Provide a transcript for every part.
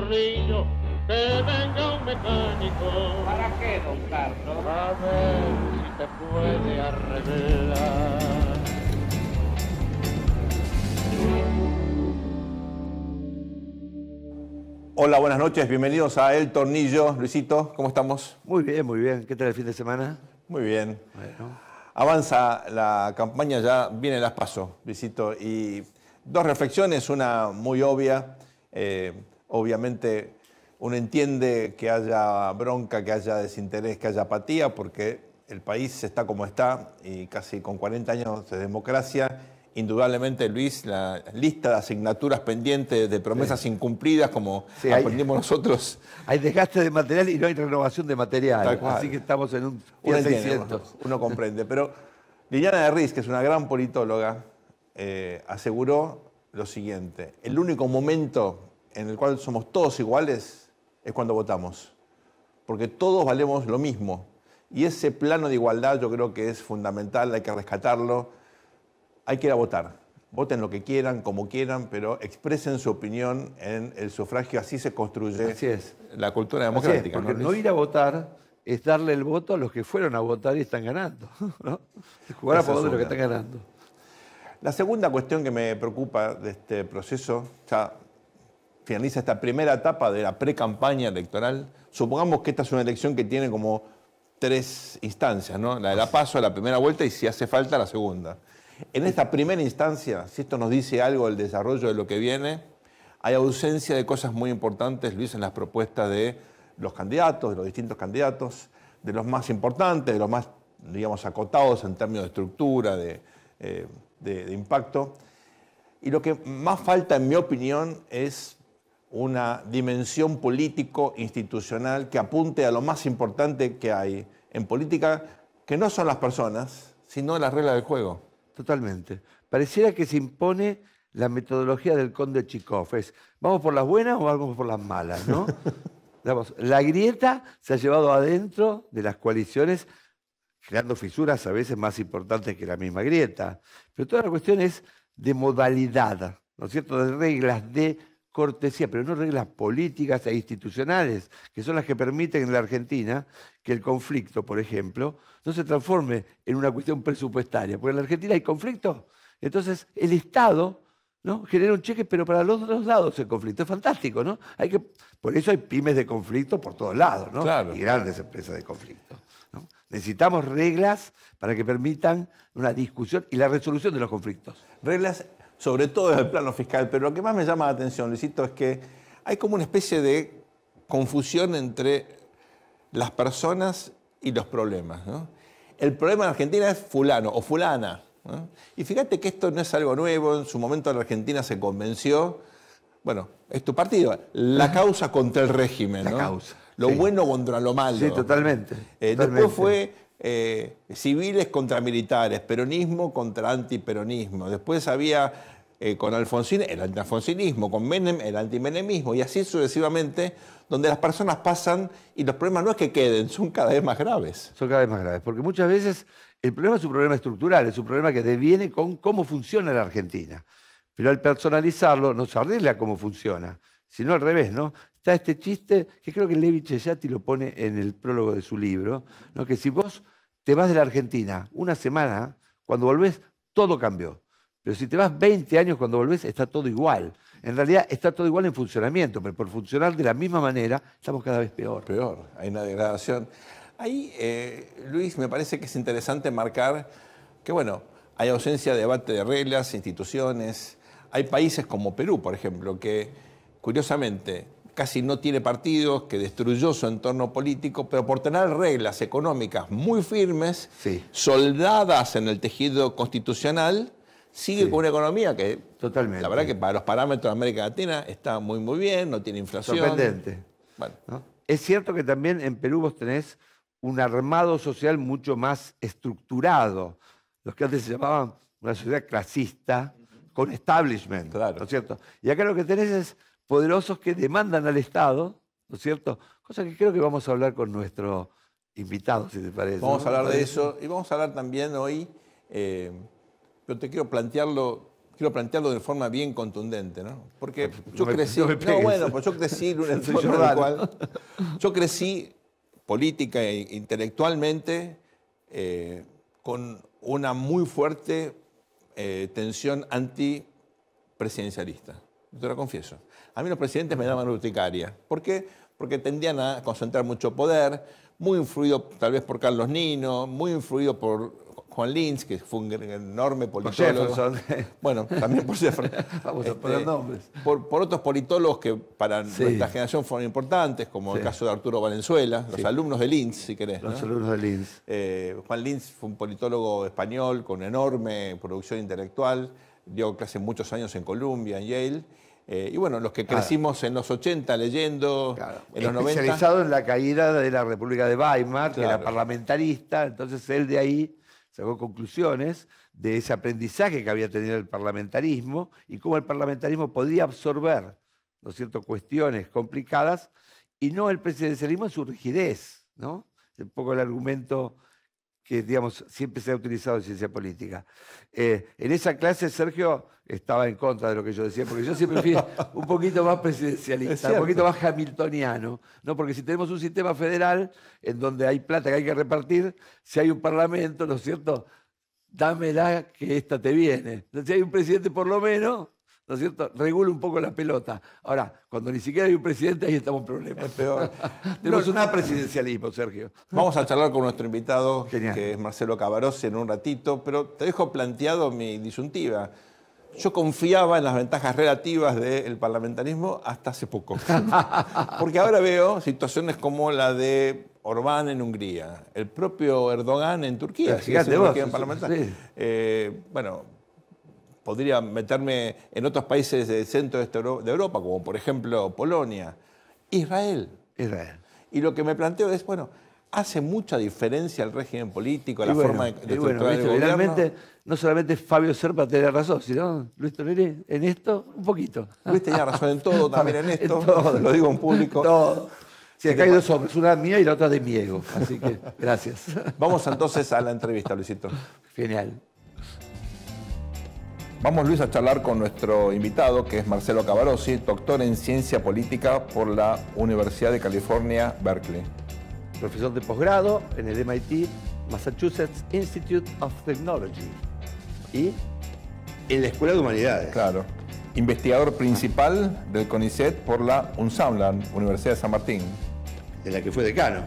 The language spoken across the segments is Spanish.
tornillo, que venga un mecánico. ¿Para qué, don Carlos? A ver si te puede arreglar. Hola, buenas noches, bienvenidos a El Tornillo. Luisito, ¿cómo estamos? Muy bien, muy bien. ¿Qué tal el fin de semana? Muy bien. Bueno. Avanza la campaña, ya vienen las PASO, Luisito, y dos reflexiones, una muy obvia. Obviamente uno entiende que haya bronca, que haya desinterés, que haya apatía, porque el país está como está y casi con 40 años de democracia. Indudablemente, Luis, la lista de asignaturas pendientes, de promesas incumplidas, como aprendimos nosotros. Hay desgaste de material y no hay renovación de material. Así que estamos en un uno 600. Uno comprende. Pero Liliana de Riz, que es una gran politóloga, aseguró lo siguiente: el único momento en el cual somos todos iguales es cuando votamos. Porque todos valemos lo mismo. Y ese plano de igualdad yo creo que es fundamental, hay que rescatarlo. Hay que ir a votar. Voten lo que quieran, como quieran, pero expresen su opinión en el sufragio. Así se construye la cultura democrática. Porque no ir a votar es darle el voto a los que fueron a votar y están ganando, ¿no? Jugar a favor de los que están ganando. La segunda cuestión que me preocupa de este proceso, ya finaliza esta primera etapa de la pre-campaña electoral. Supongamos que esta es una elección que tiene como 3 instancias, ¿no? La de la PASO, la primera vuelta y, si hace falta, la segunda. En esta primera instancia, si esto nos dice algo del desarrollo de lo que viene, hay ausencia de cosas muy importantes, Luis, en las propuestas de los candidatos, de los distintos candidatos, de los más importantes, de los más, digamos, acotados en términos de estructura, de impacto. Y lo que más falta, en mi opinión, es una dimensión político-institucional que apunte a lo más importante que hay en política, que no son las personas, sino las reglas del juego. Totalmente. Pareciera que se impone la metodología del conde Chikov. ¿Vamos por las buenas o vamos por las malas, no? Digamos, la grieta se ha llevado adentro de las coaliciones, creando fisuras a veces más importantes que la misma grieta. Pero toda la cuestión es de modalidad, ¿no es cierto?, de reglas de cortesía, pero no reglas políticas e institucionales, que son las que permiten en la Argentina que el conflicto, por ejemplo, no se transforme en una cuestión presupuestaria. Porque en la Argentina hay conflicto, entonces el Estado, ¿no?, genera un cheque, pero para los dos lados el conflicto. Es fantástico, ¿no? Por eso hay pymes de conflicto por todos lados, ¿no? Claro. Y grandes empresas de conflicto, ¿no? Necesitamos reglas para que permitan una discusión y la resolución de los conflictos. Reglas, sobre todo desde el plano fiscal, pero lo que más me llama la atención, Luisito, es que hay como una especie de confusión entre las personas y los problemas, ¿no? El problema en Argentina es fulano o fulana, ¿no? Y fíjate que esto no es algo nuevo, en su momento la Argentina se convenció, bueno, es tu partido, la causa contra el régimen, ¿no? La causa. Lo bueno contra lo malo. Sí, totalmente. Después fue civiles contra militares, peronismo contra antiperonismo. Después había con Alfonsín el antialfonsinismo, con Menem el antimenemismo, y así sucesivamente, donde las personas pasan y los problemas no es que queden, son cada vez más graves. Son cada vez más graves, porque muchas veces el problema es un problema estructural, es un problema que deviene con cómo funciona la Argentina. Pero al personalizarlo no se arregla cómo funciona, sino al revés, ¿no? Está este chiste que creo que Levi Cheyati lo pone en el prólogo de su libro, ¿no?, que si vos te vas de la Argentina una semana, cuando volvés todo cambió. Pero si te vas 20 años, cuando volvés está todo igual. En realidad está todo igual en funcionamiento, pero por funcionar de la misma manera estamos cada vez peor. Peor, hay una degradación. Ahí, Luis, me parece que es interesante marcar que, bueno, hay ausencia de debate de reglas, instituciones. Hay países como Perú, por ejemplo, que curiosamente casi no tiene partidos, que destruyó su entorno político, pero por tener reglas económicas muy firmes, soldadas en el tejido constitucional, sigue con una economía que, totalmente, la verdad que para los parámetros de América Latina está muy, muy bien, no tiene inflación. Sorprendente. Bueno. ¿No? Es cierto que también en Perú vos tenés un armado social mucho más estructurado, los que antes se llamaban una sociedad clasista, con establishment, claro, ¿no es cierto? Y acá lo que tenés es poderosos que demandan al Estado, ¿no es cierto? Cosa que creo que vamos a hablar con nuestro invitado, si te parece. Vamos a hablar de eso y vamos a hablar también hoy, pero te quiero plantearlo quiero plantearlo de forma bien contundente, ¿no? Porque No yo me- crecí, no me pegues. pues yo crecí en un Soy entorno en el Jordano. cual yo crecí política e intelectualmente con una muy fuerte tensión antipresidencialista. Te lo confieso. A mí los presidentes me daban urticaria. ¿Por qué? Porque tendían a concentrar mucho poder, muy influido tal vez por Carlos Nino, muy influido por Juan Lins, que fue un enorme politólogo. Jefferson. Bueno, también por Jefferson. Vamos a poner nombres. Por otros politólogos que para Sí. nuestra generación fueron importantes, como el Sí. caso de Arturo Valenzuela, los Sí. alumnos de Lins, si querés. Los ¿no? alumnos de Linz. Juan Lins fue un politólogo español con enorme producción intelectual, dio clases muchos años en Columbia, en Yale. Y bueno, los que crecimos en los 80 leyendo, Claro. en los 90... Especializado en la caída de la República de Weimar, que era Claro. parlamentarista, entonces él de ahí sacó conclusiones de ese aprendizaje que había tenido el parlamentarismo y cómo el parlamentarismo podía absorber, ¿no es cierto?, cuestiones complicadas y no el presidencialismo en su rigidez, ¿no? Un poco el argumento que, digamos, siempre se ha utilizado en ciencia política. En esa clase, Sergio estaba en contra de lo que yo decía, porque yo siempre fui un poquito más Es presidencialista, cierto. un poquito más hamiltoniano, ¿no? Porque si tenemos un sistema federal en donde hay plata que hay que repartir, si hay un parlamento, ¿no es cierto?, dámela que esta te viene. Entonces, si hay un presidente por lo menos, ¿no es cierto?, regula un poco la pelota. Ahora, cuando ni siquiera hay un presidente, ahí estamos en problemas. Es peor. Tenemos un presidencialismo, Sergio. Vamos a charlar con nuestro invitado, Genial. que es Marcelo Cavarossi, en un ratito, pero te dejo planteado mi disyuntiva. Yo confiaba en las ventajas relativas del parlamentarismo hasta hace poco. Porque ahora veo situaciones como la de Orbán en Hungría, el propio Erdogan en Turquía. Pero sigue fíjate siendo vos, régimen parlamentario. sí. Bueno, podría meterme en otros países del centro de Europa, como por ejemplo Polonia, Israel. Israel. Y lo que me planteo es, bueno, ¿hace mucha diferencia el régimen político, la Y bueno, forma de y bueno, estructurar el viste, gobierno? finalmente, no solamente Fabio Serpa tiene razón, sino Luis Tonelli en esto, un poquito. Luis tenía razón en todo, también en esto, En todo. lo digo en público. Todo. Sí, acá hay dos hombres, una mía y la otra de Miego. Así que, gracias. Vamos entonces a la entrevista, Luisito. Genial. Vamos, Luis, a charlar con nuestro invitado, que es Marcelo Cavarossi, doctor en Ciencia Política por la Universidad de California, Berkeley. Profesor de posgrado en el MIT, Massachusetts Institute of Technology. Y en la Escuela de Humanidades. Claro. Investigador principal del CONICET por la UNSAM, la Universidad de San Martín. De la que fue decano.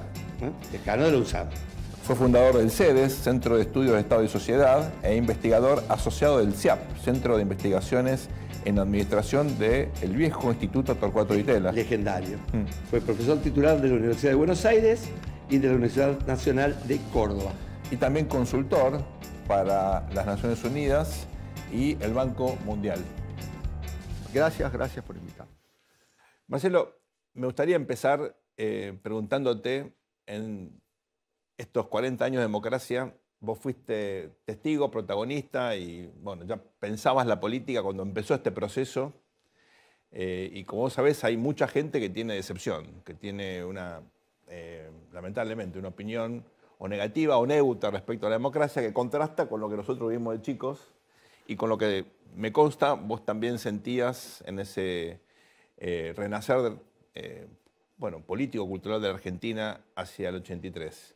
Decano de la UNSAM. Fue fundador del CEDES, Centro de Estudios de Estado y Sociedad, e investigador asociado del CIAP, Centro de Investigaciones en Administración del viejo Instituto Torcuato Di Tella. Legendario. Fue profesor titular de la Universidad de Buenos Aires y de la Universidad Nacional de Córdoba. Y también consultor para las Naciones Unidas y el Banco Mundial. Gracias por invitarme. Marcelo, me gustaría empezar preguntándote, en estos 40 años de democracia, vos fuiste testigo, protagonista y bueno, ya pensabas la política cuando empezó este proceso. Y como vos sabés, hay mucha gente que tiene decepción, que tiene lamentablemente, una opinión o negativa o neutra respecto a la democracia que contrasta con lo que nosotros vimos de chicos y con lo que me consta vos también sentías en ese renacer político-cultural de la Argentina hacia el 83.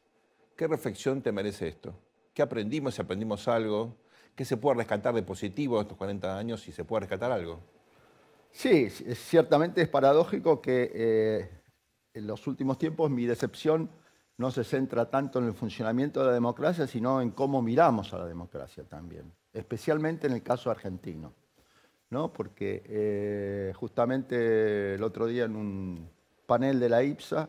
¿Qué reflexión te merece esto? ¿Qué aprendimos, si aprendimos algo? ¿Qué se puede rescatar de positivo de estos 40 años, si se puede rescatar algo? Sí, ciertamente es paradójico que en los últimos tiempos mi decepción no se centra tanto en el funcionamiento de la democracia, sino en cómo miramos a la democracia también, especialmente en el caso argentino, ¿no? Porque justamente el otro día en un panel de la IPSA,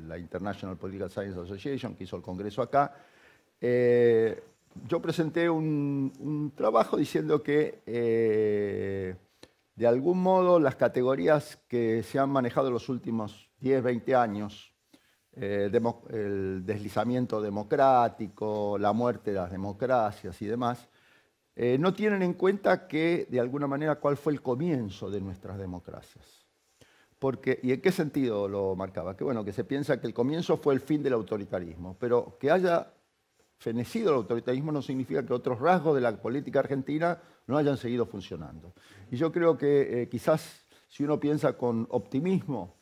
la International Political Science Association, que hizo el congreso acá, yo presenté un trabajo diciendo que de algún modo las categorías que se han manejado en los últimos 10, 20 años, el deslizamiento democrático, la muerte de las democracias y demás, no tienen en cuenta que, de alguna manera, cuál fue el comienzo de nuestras democracias. ¿Y en qué sentido lo marcaba? Que bueno, que se piensa que el comienzo fue el fin del autoritarismo, pero que haya fenecido el autoritarismo no significa que otros rasgos de la política argentina no hayan seguido funcionando. Y yo creo que quizás si uno piensa con optimismo,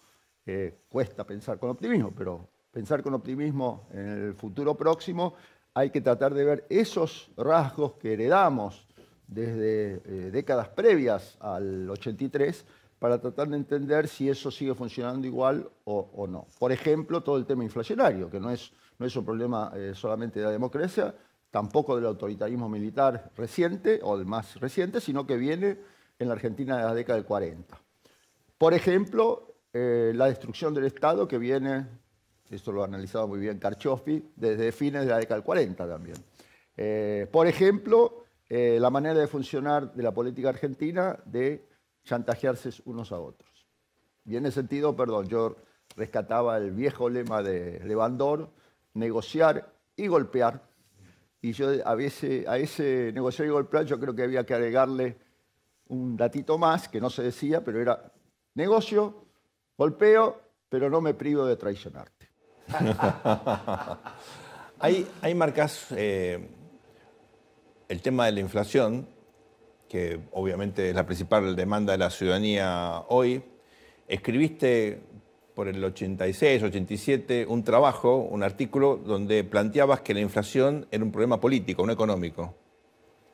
cuesta pensar con optimismo, pero pensar con optimismo en el futuro próximo, hay que tratar de ver esos rasgos que heredamos desde décadas previas al 83 para tratar de entender si eso sigue funcionando igual o no. Por ejemplo, todo el tema inflacionario, que no es un problema solamente de la democracia, tampoco del autoritarismo militar reciente o el más reciente, sino que viene en la Argentina de la década del 40. Por ejemplo, la destrucción del Estado que viene, esto lo ha analizado muy bien Carchoffi, desde fines de la década del 40 también. Por ejemplo, la manera de funcionar de la política argentina de chantajearse unos a otros. Y en ese sentido, perdón, yo rescataba el viejo lema de Levandor, negociar y golpear. Y yo a ese negociar y golpear yo creo que había que agregarle un datito más, que no se decía, pero era negocio, golpeo, pero no me privo de traicionarte. Ahí marcás el tema de la inflación, que obviamente es la principal demanda de la ciudadanía hoy. Escribiste por el 86, 87, un trabajo, un artículo, donde planteabas que la inflación era un problema político, no económico.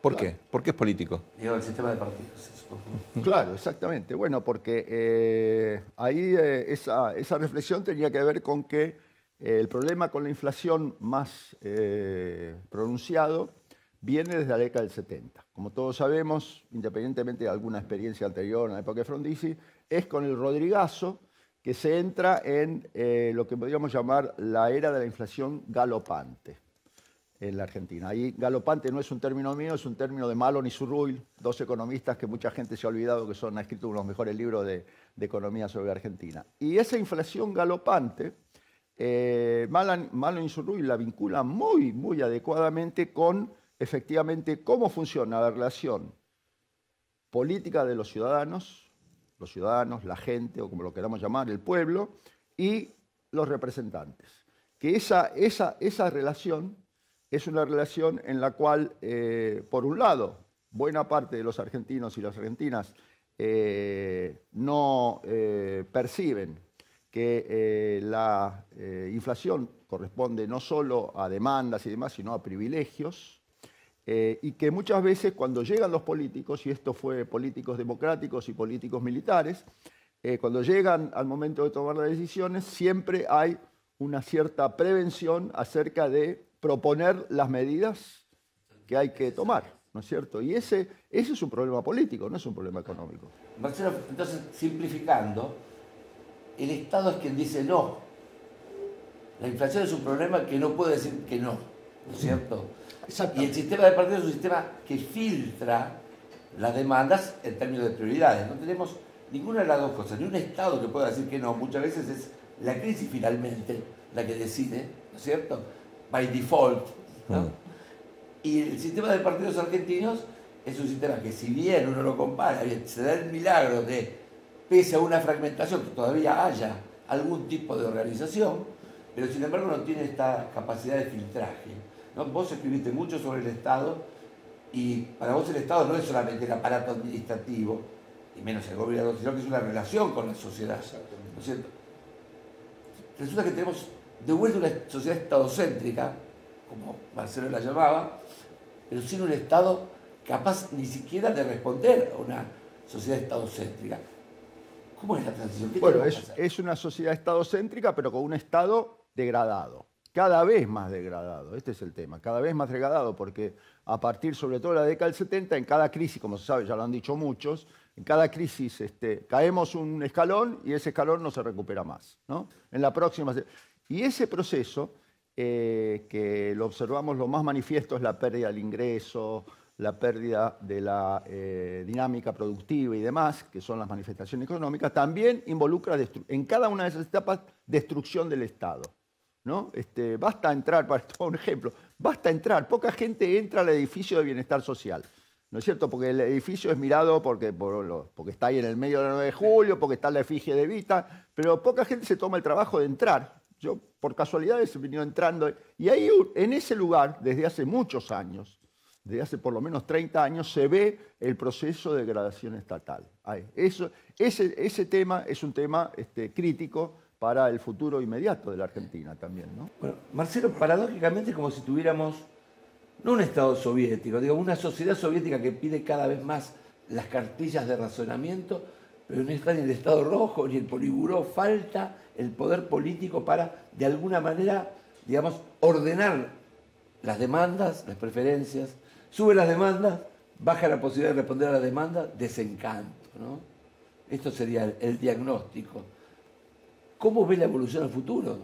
¿Por qué? ¿Por qué es político? Digo, el sistema de partidos. Claro, exactamente. Bueno, porque ahí esa reflexión tenía que ver con que el problema con la inflación más pronunciado viene desde la década del 70. Como todos sabemos, independientemente de alguna experiencia anterior en la época de Frondizi, es con el Rodrigazo que se entra en lo que podríamos llamar la era de la inflación galopante en la Argentina. Ahí galopante no es un término mío, es un término de Malon y Zurruy, dos economistas que mucha gente se ha olvidado que han escrito uno de los mejores libros de economía sobre Argentina. Y esa inflación galopante, Malon y Zurruy la vinculan muy, muy adecuadamente con efectivamente cómo funciona la relación política de los ciudadanos, la gente, o como lo queramos llamar, el pueblo, y los representantes. Que esa relación es una relación en la cual, por un lado, buena parte de los argentinos y las argentinas no perciben que la inflación corresponde no solo a demandas y demás, sino a privilegios, y que muchas veces cuando llegan los políticos, y esto fue políticos democráticos y políticos militares, cuando llegan al momento de tomar las decisiones, siempre hay una cierta prevención acerca de proponer las medidas que hay que tomar, ¿no es cierto? Y ese es un problema político, no es un problema económico. Marcelo, entonces, simplificando, el Estado es quien dice no. La inflación es un problema que no puede decir que no, ¿no es cierto? Y el sistema de partidos es un sistema que filtra las demandas en términos de prioridades. No tenemos ninguna de las dos cosas, ni un Estado que pueda decir que no. Muchas veces es la crisis finalmente la que decide, ¿no es cierto? By default, ¿no? Y el sistema de partidos argentinos es un sistema que, si bien uno lo compara, se da el milagro de, pese a una fragmentación, que todavía haya algún tipo de organización, pero sin embargo no tiene esta capacidad de filtraje, ¿no? Vos escribiste mucho sobre el Estado, y para vos el Estado no es solamente el aparato administrativo, y menos el gobierno, sino que es una relación con la sociedad, ¿no es cierto? Resulta que tenemos de vuelta una sociedad estadocéntrica, como Marcelo la llamaba, pero sin un Estado capaz ni siquiera de responder a una sociedad estadocéntrica. ¿Cómo es la transición? Bueno, es una sociedad estadocéntrica, pero con un Estado degradado, cada vez más degradado. Este es el tema, cada vez más degradado, porque a partir sobre todo de la década del 70, en cada crisis, como se sabe, ya lo han dicho muchos, en cada crisis caemos un escalón y ese escalón no se recupera más, ¿no? En la próxima... Y ese proceso, que lo observamos lo más manifiesto, es la pérdida del ingreso, la pérdida de la dinámica productiva y demás, que son las manifestaciones económicas, también involucra en cada una de esas etapas destrucción del Estado, ¿no? Basta entrar, para tomar un ejemplo, basta entrar, poca gente entra al edificio de bienestar social, ¿no es cierto? Porque el edificio es mirado porque está ahí en el medio del 9 de julio, porque está la efigie de Evita, pero poca gente se toma el trabajo de entrar. yo por casualidades he venido entrando, y ahí en ese lugar, desde hace muchos años, desde hace por lo menos 30 años, se ve el proceso de degradación estatal. Ahí. Ese tema es un tema crítico para el futuro inmediato de la Argentina también, ¿no? Bueno, Marcelo, paradójicamente es como si tuviéramos, no un Estado soviético, digo, una sociedad soviética que pide cada vez más las cartillas de razonamiento, pero no está ni el Estado rojo ni el Politburó, falta el poder político para, de alguna manera, digamos, ordenar las demandas, las preferencias, sube las demandas, baja la posibilidad de responder a la demanda, desencanto, ¿no? Esto sería el diagnóstico. ¿Cómo ve la evolución al futuro?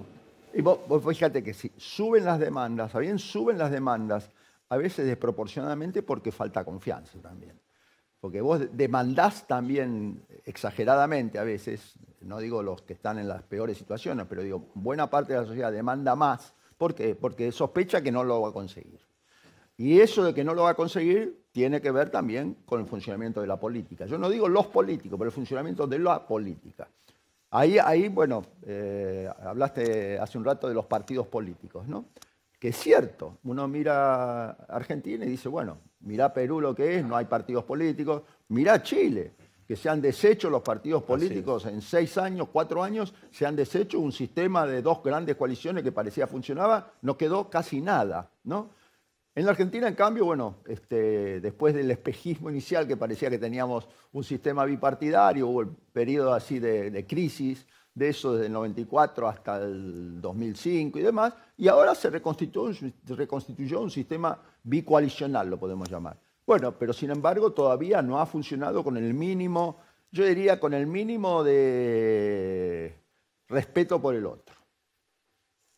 Y vos fíjate que si suben las demandas, bien suben las demandas, a veces desproporcionadamente porque falta confianza también. Porque vos demandás también exageradamente a veces, no digo los que están en las peores situaciones, pero digo, buena parte de la sociedad demanda más. ¿Por qué? Porque sospecha que no lo va a conseguir. Y eso de que no lo va a conseguir tiene que ver también con el funcionamiento de la política. Yo no digo los políticos, pero el funcionamiento de la política. Ahí bueno, hablaste hace un rato de los partidos políticos, ¿no? Que es cierto, uno mira a Argentina y dice, bueno, mira Perú lo que es, no hay partidos políticos, mira Chile, que se han deshecho los partidos políticos en 6 años, 4 años, se han deshecho un sistema de 2 grandes coaliciones que parecía funcionaba, no quedó casi nada, ¿no? En la Argentina, en cambio, bueno, después del espejismo inicial que parecía que teníamos un sistema bipartidario, hubo el periodo así de crisis, de eso desde el 94 hasta el 2005 y demás, y ahora se reconstituyó un sistema bicoalicional, lo podemos llamar. Bueno, pero sin embargo todavía no ha funcionado con el mínimo, yo diría con el mínimo de respeto por el otro.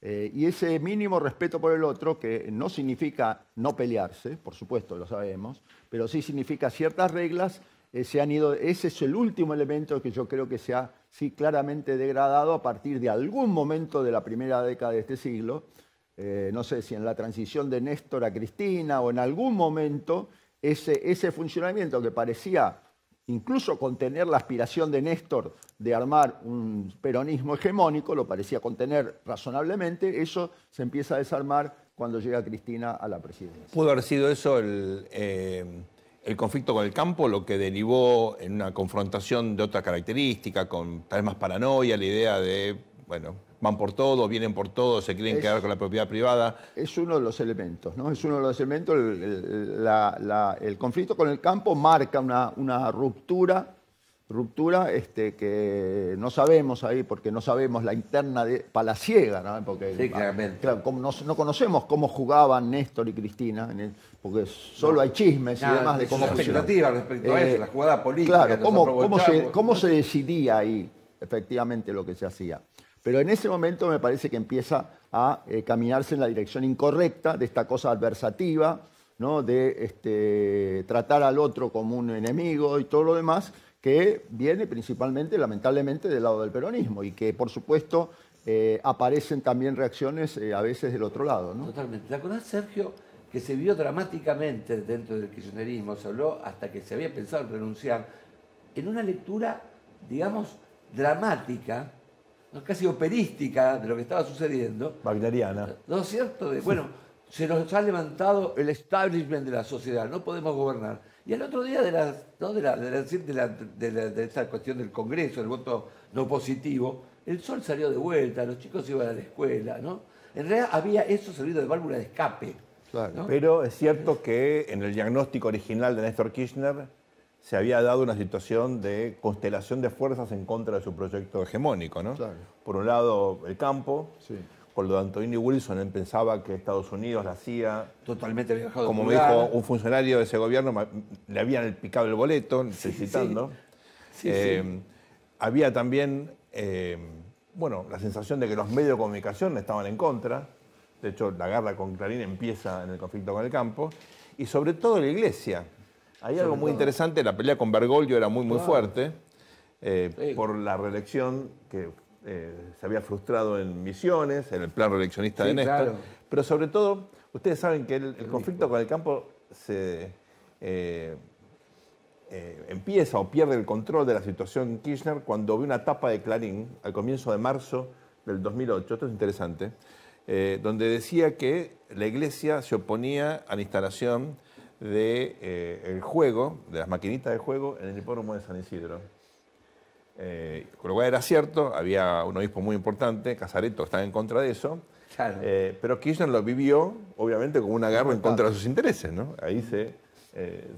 Y ese mínimo respeto por el otro, que no significa no pelearse, por supuesto, lo sabemos, pero sí significa ciertas reglas, se han ido, ese es el último elemento que yo creo que se ha sí, claramente degradado a partir de algún momento de la primera década de este siglo, no sé si en la transición de Néstor a Cristina o en algún momento, ese funcionamiento que parecía incluso contener la aspiración de Néstor de armar un peronismo hegemónico, lo parecía contener razonablemente, eso se empieza a desarmar cuando llega Cristina a la presidencia. ¿Pudo haber sido eso el conflicto con el campo, lo que derivó en una confrontación de otra característica, con tal vez más paranoia, la idea de, bueno, van por todo, vienen por todo, se quieren quedar con la propiedad privada? Es uno de los elementos, ¿no? Es uno de los elementos, el conflicto con el campo marca una ruptura que no sabemos ahí, porque no sabemos la interna palaciega, ¿no? Porque, sí, claramente. Claro, como no conocemos cómo jugaban Néstor y Cristina, porque solo hay chismes y demás de cómo expectativa respecto a eso, la jugada política. Claro, cómo se decidía ahí efectivamente lo que se hacía. Pero en ese momento me parece que empieza a caminarse en la dirección incorrecta de esta cosa adversativa, ¿no? De tratar al otro como un enemigo y todo lo demás, que viene principalmente, lamentablemente, del lado del peronismo y que, por supuesto, aparecen también reacciones a veces del otro lado, ¿no? Totalmente. ¿Te acordás, Sergio, que se vio dramáticamente dentro del kirchnerismo? Se habló hasta que se había pensado en renunciar, en una lectura, digamos, dramática, ¿no? Casi operística de lo que estaba sucediendo. Wagneriana. ¿No es cierto? Bueno, se nos ha levantado el establishment de la sociedad, no podemos gobernar. Y al otro día de esta cuestión del Congreso, el voto no positivo, el sol salió de vuelta, los chicos iban a la escuela, ¿no? En realidad había eso servido de válvula de escape. Claro. ¿no? Pero es cierto que en el diagnóstico original de Néstor Kirchner se había dado una situación de constelación de fuerzas en contra de su proyecto hegemónico, ¿no? Claro. Por un lado, el campo. Sí. Con lo de Antonio Wilson, él pensaba que Estados Unidos, la CIA, Totalmente había dejado como de me jugar. dijo un funcionario de ese gobierno, le habían picado el boleto, citando. Sí, sí. Había también, bueno, la sensación de que los medios de comunicación estaban en contra. De hecho, la guerra con Clarín empieza en el conflicto con el campo. Y sobre todo la Iglesia. Hay algo muy interesante, la pelea con Bergoglio era muy fuerte, por la reelección que se había frustrado en Misiones, en el plan reeleccionista de Néstor. Claro. Pero sobre todo, ustedes saben que el conflicto con el campo empieza o pierde el control de la situación Kirchner cuando ve una tapa de Clarín al comienzo de marzo del 2008, esto es interesante, donde decía que la Iglesia se oponía a la instalación del juego, de las maquinitas de juego, en el hipódromo de San Isidro. Con lo cual era cierto, había un obispo muy importante, Casareto, estaba en contra de eso, Claro. pero Kirchner lo vivió, obviamente, como una guerra en contra de sus intereses, ¿no? Ahí se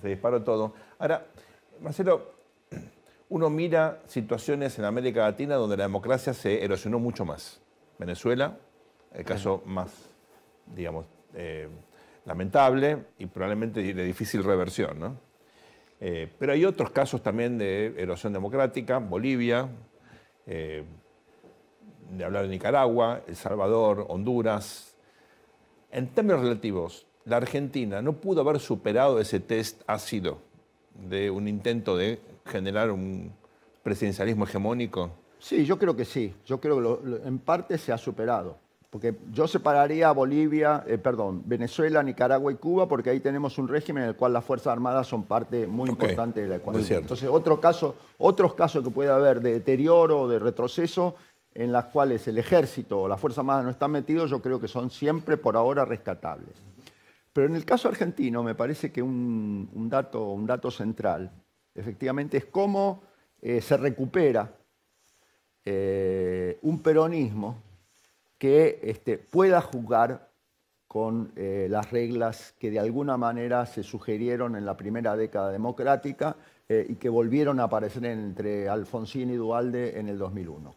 disparó todo. Ahora, Marcelo, uno mira situaciones en América Latina donde la democracia se erosionó mucho más. Venezuela, el caso más, digamos, lamentable y probablemente de difícil reversión, ¿no? Pero hay otros casos también de erosión democrática, Bolivia, de hablar de Nicaragua, El Salvador, Honduras. En términos relativos, la Argentina no pudo haber superado ese test ácido de un intento de generar un presidencialismo hegemónico. Sí, yo creo que sí. Yo creo que en parte se ha superado. Porque yo separaría Venezuela, Nicaragua y Cuba, porque ahí tenemos un régimen en el cual las Fuerzas Armadas son parte muy importante de la ecuación. Entonces, otros casos que puede haber de deterioro o de retroceso en las cuales el ejército o las Fuerzas Armadas no están metidos, yo creo que son siempre por ahora rescatables. Pero en el caso argentino me parece que un dato central, efectivamente, es cómo se recupera un peronismo que pueda jugar con las reglas que de alguna manera se sugirieron en la primera década democrática y que volvieron a aparecer entre Alfonsín y Duhalde en el 2001.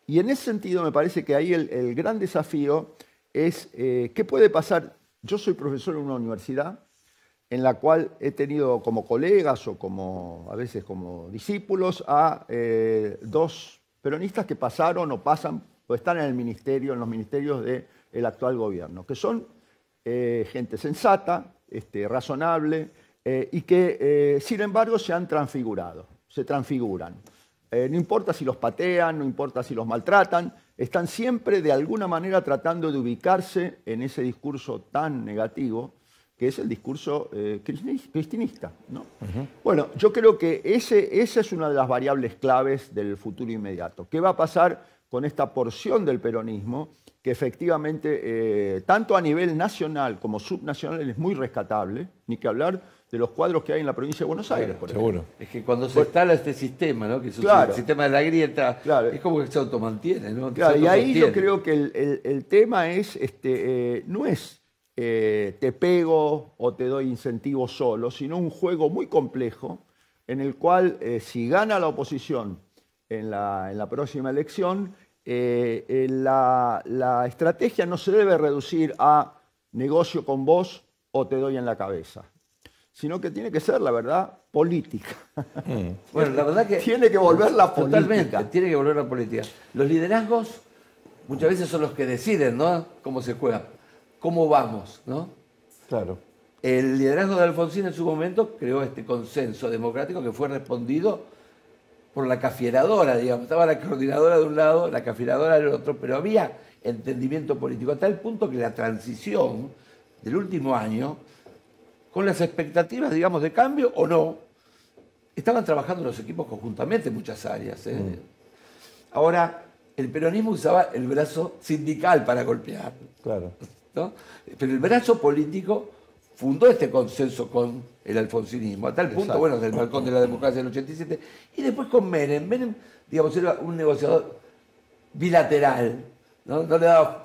Y en ese sentido me parece que ahí el gran desafío es qué puede pasar. Yo soy profesor en una universidad en la cual he tenido como colegas o a veces como discípulos a dos peronistas que pasaron o pasan o están en los ministerios del actual gobierno, que son gente sensata, razonable y que sin embargo se transfiguran. No importa si los patean, no importa si los maltratan, están siempre de alguna manera tratando de ubicarse en ese discurso tan negativo que es el discurso cristinista, ¿no? Bueno, yo creo que esa es una de las variables claves del futuro inmediato. ¿Qué va a pasar con esta porción del peronismo que efectivamente, tanto a nivel nacional como subnacional, es muy rescatable, ni que hablar de los cuadros que hay en la provincia de Buenos Aires, por ejemplo? Es que cuando se instala este sistema, ¿no? Que es el sistema de la grieta, es como que se automantiene, ¿no? Claro, y ahí yo creo que el tema es, no es te pego o te doy incentivo solo, sino un juego muy complejo en el cual si gana la oposición en la próxima elección, la estrategia no se debe reducir a negocio con vos o te doy en la cabeza, sino que tiene que ser, la verdad, política. Bueno, la verdad que tiene que volver la política. Totalmente, tiene que volver la política. Los liderazgos muchas veces son los que deciden, ¿no? Cómo se juega, cómo vamos, ¿no? Claro. El liderazgo de Alfonsín en su momento creó este consenso democrático que fue respondido por la cafieradora, digamos. Estaba la coordinadora de un lado, la cafieradora del otro, pero había entendimiento político, a tal punto que la transición del último año, con las expectativas, digamos, de cambio o no, estaban trabajando los equipos conjuntamente en muchas áreas. Ahora, el peronismo usaba el brazo sindical para golpear. Claro. ¿No? Pero el brazo político fundó este consenso con el alfonsinismo, a tal punto, bueno, del balcón de la democracia del 87, y después con Menem. Menem, digamos, era un negociador bilateral, ¿no? No le daba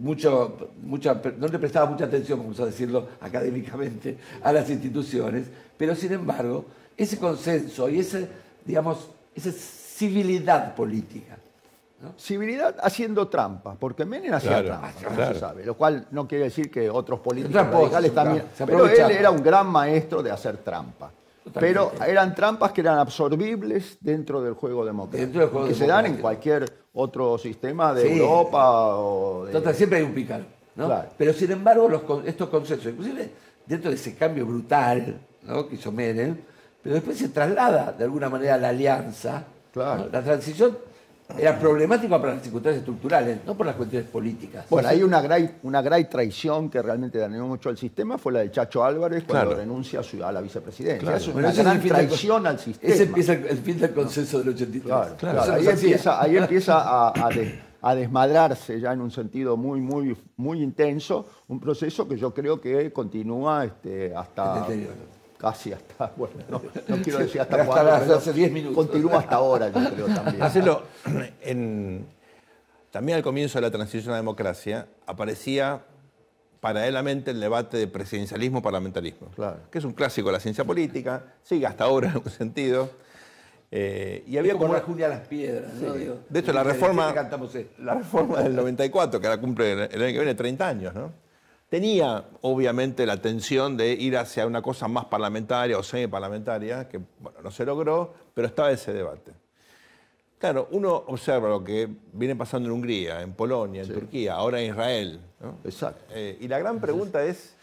no le prestaba mucha atención, vamos a decirlo académicamente, a las instituciones, pero sin embargo, ese consenso y esa civilidad política, ¿no? Civilidad haciendo trampa, porque Menem hacía trampa, no se sabe, lo cual no quiere decir que otros políticos radicales también, pero él era un gran maestro de hacer trampa. Pero eran trampas que eran absorbibles dentro del juego democrático, que se dan en cualquier otro sistema de Europa. Siempre hay un pícaro, ¿no? Claro. Pero sin embargo, estos consensos, inclusive dentro de ese cambio brutal, ¿no? Que hizo Menem, pero después se traslada de alguna manera a la alianza. Claro. ¿No? La transición era problemática para las circunstancias estructurales, no por las cuestiones políticas. Bueno, hay una gran traición que realmente dañó mucho al sistema, fue la de Chacho Álvarez cuando renuncia a la vicepresidencia. Claro. Es una gran traición al sistema. Ese empieza el fin del consenso del 83. Claro. Ahí empieza a desmadrarse ya en un sentido muy intenso, un proceso que yo creo que continúa hasta casi hasta, bueno, no quiero decir hasta cuándo, pero hace 10 minutos. Continúa hasta ahora, yo creo también. Marcelo, también al comienzo de la transición a la democracia aparecía paralelamente el debate de presidencialismo-parlamentarismo, Claro. que es un clásico de la ciencia política, sigue hasta ahora en un sentido. Y había como como la Julia Las Piedras, ¿no? Digo, de hecho, la reforma del 94, que ahora cumple el año que viene 30 años, ¿no? Tenía, obviamente, la tensión de ir hacia una cosa más parlamentaria o semiparlamentaria, que bueno, no se logró, pero estaba ese debate. Claro, uno observa lo que viene pasando en Hungría, en Polonia, en Turquía, ahora en Israel, ¿no? Exacto. Y la gran pregunta es,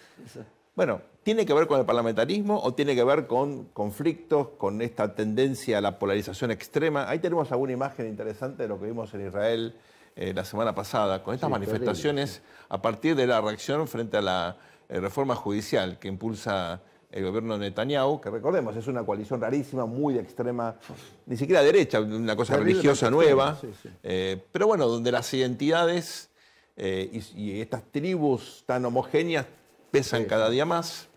bueno, ¿tiene que ver con el parlamentarismo o tiene que ver con conflictos, con esta tendencia a la polarización extrema? Ahí tenemos alguna imagen interesante de lo que vimos en Israel la semana pasada, con estas manifestaciones a partir de la reacción frente a la reforma judicial que impulsa el gobierno de Netanyahu, que recordemos, es una coalición rarísima, muy de extrema, ni siquiera derecha, una cosa religiosa nueva, pero bueno, donde las identidades y estas tribus tan homogéneas pesan cada día más.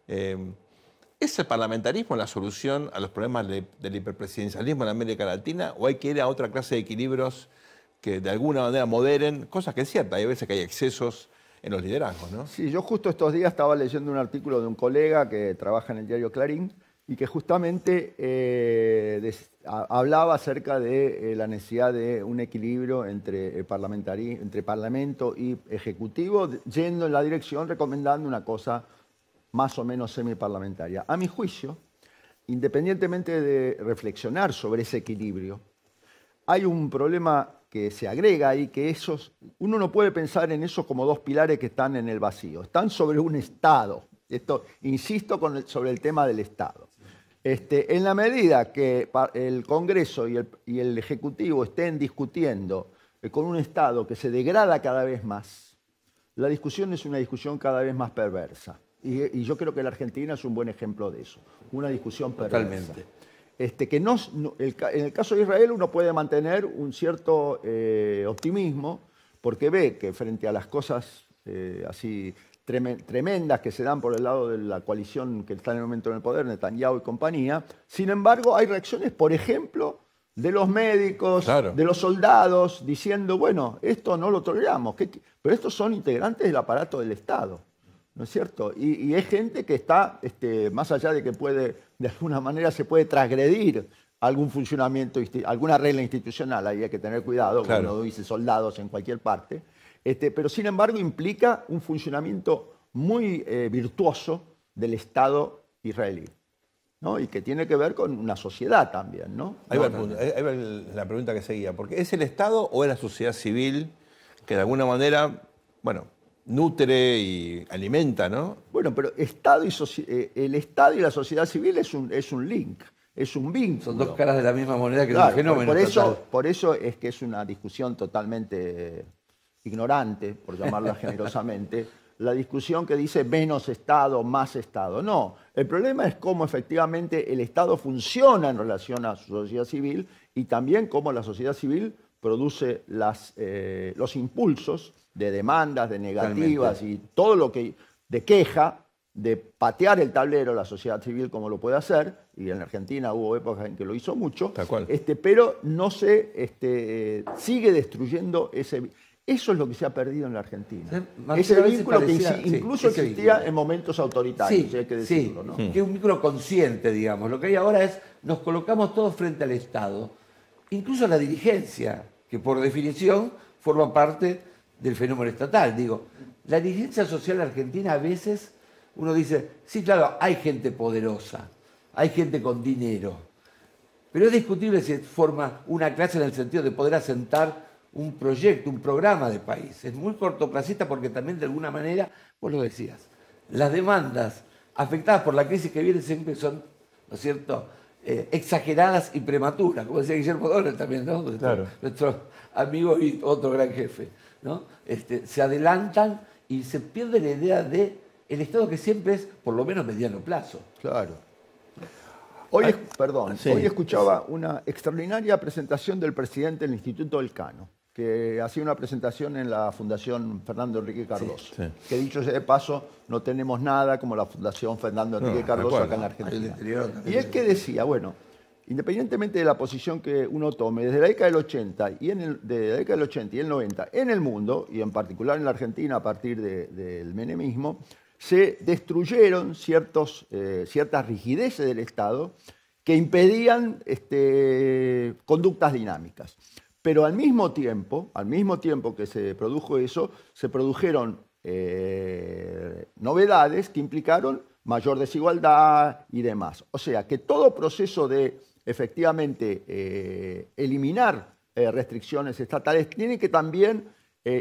¿Es el parlamentarismo la solución a los problemas del hiperpresidencialismo en América Latina o hay que ir a otra clase de equilibrios que de alguna manera moderen? Cosas que es cierta, hay veces que hay excesos en los liderazgos, ¿no? Sí, yo justo estos días estaba leyendo un artículo de un colega que trabaja en el diario Clarín y que justamente hablaba acerca de la necesidad de un equilibrio entre parlamento y ejecutivo, yendo en la dirección, recomendando una cosa más o menos semiparlamentaria. A mi juicio, independientemente de reflexionar sobre ese equilibrio, hay un problema que se agrega ahí, que uno no puede pensar en eso como dos pilares que están en el vacío, están sobre un Estado. Esto, insisto sobre el tema del Estado. En la medida que el Congreso y el Ejecutivo estén discutiendo con un Estado que se degrada cada vez más, la discusión es una discusión cada vez más perversa. Y yo creo que la Argentina es un buen ejemplo de eso, una discusión perversa. Totalmente. En el caso de Israel uno puede mantener un cierto optimismo porque ve que frente a las cosas así tremendas que se dan por el lado de la coalición que está en el momento en el poder, Netanyahu y compañía, sin embargo hay reacciones, por ejemplo, de los médicos, claro, de los soldados, diciendo, bueno, esto no lo toleramos, pero estos son integrantes del aparato del Estado, ¿no es cierto? Y es gente que está, más allá de que de alguna manera se puede transgredir algún funcionamiento, alguna regla institucional, ahí hay que tener cuidado, claro, cuando uno dice soldados en cualquier parte, pero sin embargo implica un funcionamiento muy virtuoso del Estado israelí, ¿no? Y que tiene que ver con una sociedad también, ¿no? Ahí va la pregunta que seguía, porque ¿es el Estado o es la sociedad civil que de alguna manera, bueno, nutre y alimenta, ¿no? Bueno, pero el Estado y la sociedad civil es un link, es un vínculo. Son dos caras de la misma moneda que claro, es un fenómeno. Por eso es que es una discusión totalmente ignorante, por llamarla generosamente, la discusión que dice menos Estado, más Estado. No, el problema es cómo efectivamente el Estado funciona en relación a su sociedad civil y también cómo la sociedad civil produce los impulsos de demandas, de negativas y todo lo que de queja, de patear el tablero la sociedad civil como lo puede hacer, y en Argentina hubo épocas en que lo hizo mucho, tal cual, pero no se sigue destruyendo ese. Eso es lo que se ha perdido en la Argentina. Ese vínculo que incluso existía en momentos autoritarios, hay que decirlo, ¿no? Que es un vínculo consciente, digamos. Lo que hay ahora es, nos colocamos todos frente al Estado, incluso la dirigencia, que por definición forma parte del fenómeno estatal. Digo, la dirigencia social argentina a veces uno dice, sí, claro, hay gente poderosa, hay gente con dinero, pero es discutible si forma una clase en el sentido de poder asentar un proyecto, un programa de país. Es muy cortoplacista porque también de alguna manera, vos lo decías, las demandas afectadas por la crisis que viene siempre son, ¿no es cierto?, exageradas y prematuras, como decía Guillermo Donner también, ¿no? Nuestro amigo y otro gran jefe, ¿no? Se adelantan y se pierde la idea de el Estado que siempre es, por lo menos, mediano plazo. Claro. Hoy escuchaba una extraordinaria presentación del presidente del Instituto Elcano, que hacía una presentación en la Fundación Fernando Enrique Cardoso. Sí. Que dicho sea de paso, no tenemos nada como la Fundación Fernando Enrique No, Cardoso tal acá en la cual. Argentina. El interior también. Y él que decía, bueno, independientemente de la posición que uno tome, desde la década del 80 y de la década del 80 y el 90 en el mundo, y en particular en la Argentina a partir del menemismo, se destruyeron ciertas rigideces del Estado que impedían conductas dinámicas. Pero al mismo tiempo que se produjo eso, se produjeron novedades que implicaron mayor desigualdad y demás. O sea, que todo proceso de, efectivamente, eliminar restricciones estatales tiene que también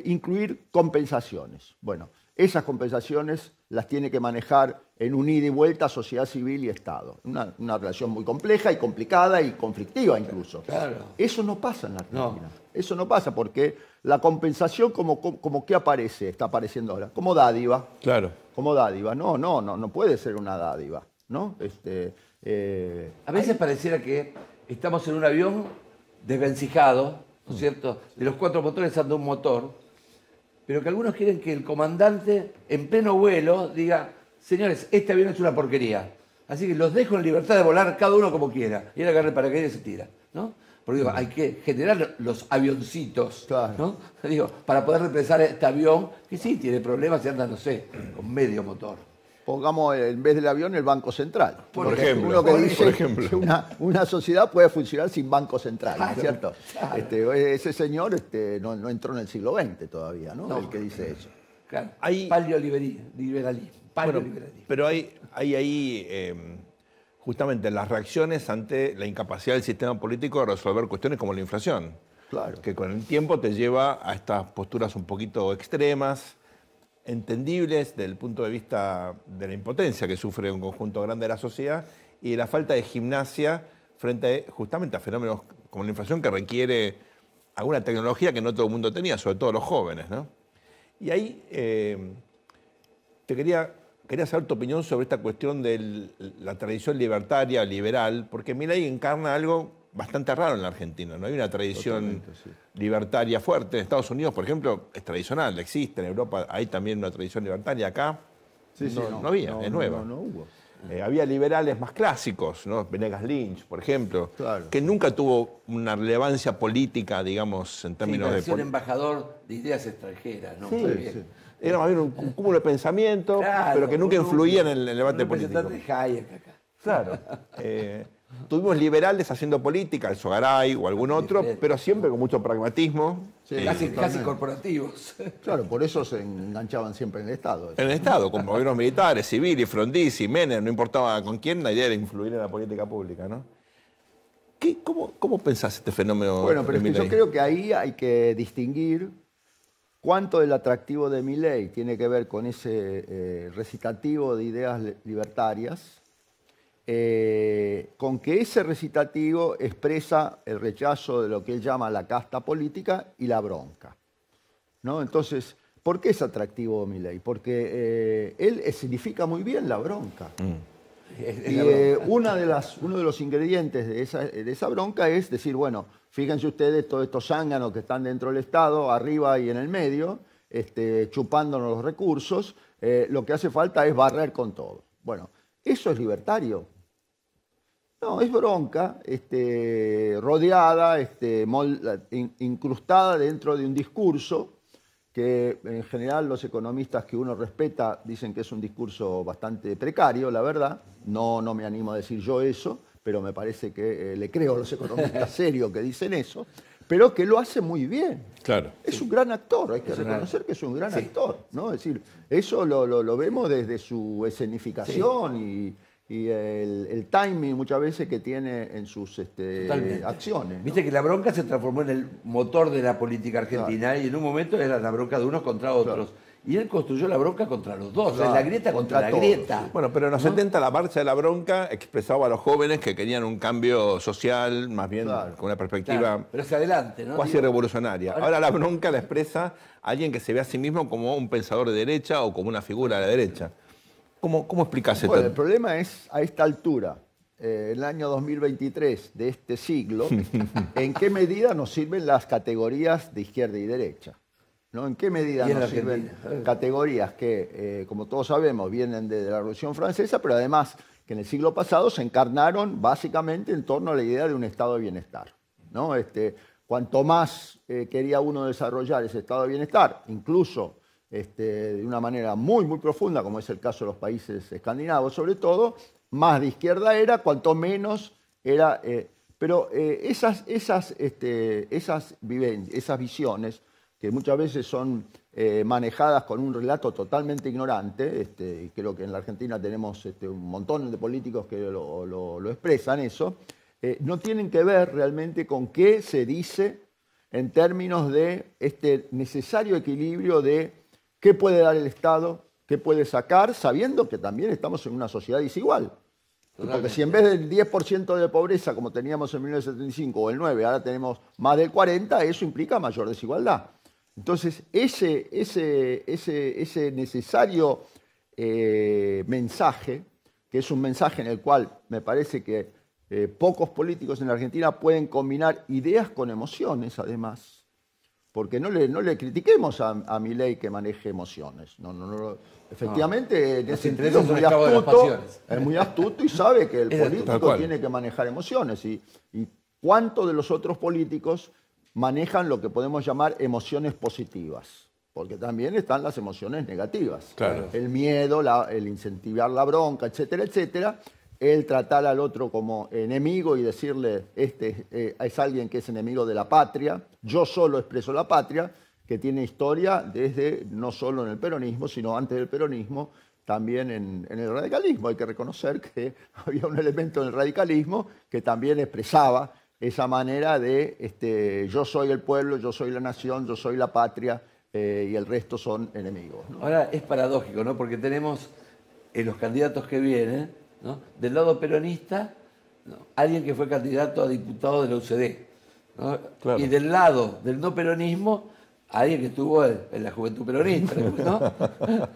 incluir compensaciones. Bueno, esas compensaciones las tiene que manejar en un ida y vuelta sociedad civil y Estado. Una relación muy compleja y complicada y conflictiva incluso. Claro. Eso no pasa en la Argentina. No. Eso no pasa porque la compensación como ¿qué aparece? Está apareciendo ahora. Como dádiva. Claro. Como dádiva. No puede ser una dádiva, ¿no? A veces pareciera que estamos en un avión desvencijado, ¿no es cierto? De los 4 motores anda un motor, pero que algunos quieren que el comandante en pleno vuelo diga, señores, este avión es una porquería, así que los dejo en libertad de volar cada uno como quiera. Y él agarra el paracaídas y se tira, ¿no? Porque digo, hay que generar los avioncitos, Claro. ¿no? Digo, para poder represar este avión, que sí tiene problemas y anda, no sé, con medio motor. Pongamos en vez del avión el Banco Central. Por Porque ejemplo, uno que por dice ejemplo. que una sociedad puede funcionar sin Banco Central, ¿no es Claro, cierto? claro. Ese señor no entró en el siglo XX todavía, ¿no? No. El que dice eso. Claro. Hay- Paleoliberalismo. Bueno, Paleoliberalismo. pero hay ahí justamente las reacciones ante la incapacidad del sistema político de resolver cuestiones como la inflación. Claro. Que con el tiempo te lleva a estas posturas un poquito extremas, entendibles desde el punto de vista de la impotencia que sufre un conjunto grande de la sociedad y de la falta de gimnasia frente justamente a fenómenos como la inflación que requiere alguna tecnología que no todo el mundo tenía, sobre todo los jóvenes, ¿no? Y ahí quería saber tu opinión sobre esta cuestión de la tradición libertaria, liberal, porque Milei encarna algo bastante raro en la Argentina. No hay una tradición Totalmente, sí. libertaria fuerte. En Estados Unidos, por ejemplo, es tradicional, existe. En Europa hay también una tradición libertaria. Acá no había, es nueva. No hubo. Había liberales más clásicos, ¿no? Venegas Lynch, por ejemplo, Claro. que nunca tuvo una relevancia política, digamos, en términos de... un embajador de ideas extranjeras, ¿no? Sí, Muy bien. sí. Era más bien un cúmulo de pensamiento, Claro, pero que nunca un influía en el debate un político. representante de Hayek acá. Claro. Tuvimos liberales haciendo política, el Sogaray o algún otro, Diferente. pero siempre con mucho pragmatismo. Sí, Casi totalmente. corporativos. Claro, por eso se enganchaban siempre en el Estado. En el Estado, con gobiernos militares, civiles, Frondizi, Menem, no importaba con quién, la idea era influir en la política pública, ¿no? ¿Cómo pensás este fenómeno? Bueno, pero de es que yo Milei? creo que ahí hay que distinguir cuánto del atractivo de Milei tiene que ver con ese recitativo de ideas libertarias, con que ese recitativo expresa el rechazo de lo que él llama la casta política y la bronca, ¿no? Entonces, ¿por qué es atractivo Milei? Porque él significa muy bien la bronca. Y uno de los ingredientes de esa bronca es decir, bueno, fíjense ustedes todos estos zánganos que están dentro del Estado, arriba y en el medio, chupándonos los recursos, lo que hace falta es barrer con todo. Bueno, ¿eso es libertario? No, es bronca, rodeada, incrustada dentro de un discurso que en general los economistas que uno respeta dicen que es un discurso bastante precario, la verdad. No me animo a decir yo eso, pero me parece que le creo a los economistas serios que dicen eso, pero que lo hace muy bien. Claro. Es un gran actor, hay que reconocer que es un gran actor, ¿no? Es decir, eso lo vemos desde su escenificación y el timing muchas veces que tiene en sus Totalmente. acciones, ¿no? Viste que la bronca se transformó en el motor de la política argentina y en un momento era la bronca de unos contra otros. Y él construyó la bronca contra los dos, Claro, la grieta contra la todos, grieta. sí. Bueno, pero en los 70 la marcha de la bronca expresaba a los jóvenes que querían un cambio social, más bien Claro. con una perspectiva Claro, pero hacia adelante, ¿no? cuasi Digo, revolucionaria. Ahora la bronca la expresa alguien que se ve a sí mismo como un pensador de derecha o como una figura de la derecha. ¿Cómo explicás esto? Bueno, el problema es, a esta altura, el año 2023 de este siglo, ¿en qué medida nos sirven las categorías de izquierda y derecha? ¿No? ¿En qué medida Y en nos sirven categorías que, como todos sabemos, vienen de la Revolución Francesa, pero además que en el siglo pasado se encarnaron básicamente en torno a la idea de un estado de bienestar, ¿no? Cuanto más quería uno desarrollar ese estado de bienestar, incluso de una manera muy, muy profunda, como es el caso de los países escandinavos sobre todo, más de izquierda era, cuanto menos era... pero esas visiones, que muchas veces son manejadas con un relato totalmente ignorante, y creo que en la Argentina tenemos un montón de políticos que lo expresan eso, no tienen que ver realmente con qué se dice en términos de este necesario equilibrio de qué puede dar el Estado, qué puede sacar, sabiendo que también estamos en una sociedad desigual. Porque si en vez del 10% de pobreza, como teníamos en 1975, o el 9%, ahora tenemos más del 40%, eso implica mayor desigualdad. Entonces, ese necesario mensaje, que es un mensaje en el cual me parece que pocos políticos en la Argentina pueden combinar ideas con emociones, además. Porque no le critiquemos a Milei que maneje emociones. Efectivamente, en ese sentido es muy astuto y sabe que el político tiene que manejar emociones. Y cuánto de los otros políticos manejan lo que podemos llamar emociones positivas. Porque también están las emociones negativas. Claro. El miedo, el incentivar la bronca, etcétera, etcétera. El tratar al otro como enemigo y decirle, es alguien que es enemigo de la patria, yo solo expreso la patria, que tiene historia desde no solo en el peronismo, sino antes del peronismo, también en el radicalismo. Hay que reconocer que había un elemento en el radicalismo que también expresaba esa manera de yo soy el pueblo, yo soy la nación, yo soy la patria y el resto son enemigos, ¿no? Ahora es paradójico, ¿no? Porque tenemos en los candidatos que vienen, ¿no? Del lado peronista, ¿no? Alguien que fue candidato a diputado de la UCD, ¿no? Claro. Y del lado del no peronismo, alguien que estuvo en la juventud peronista, ¿no?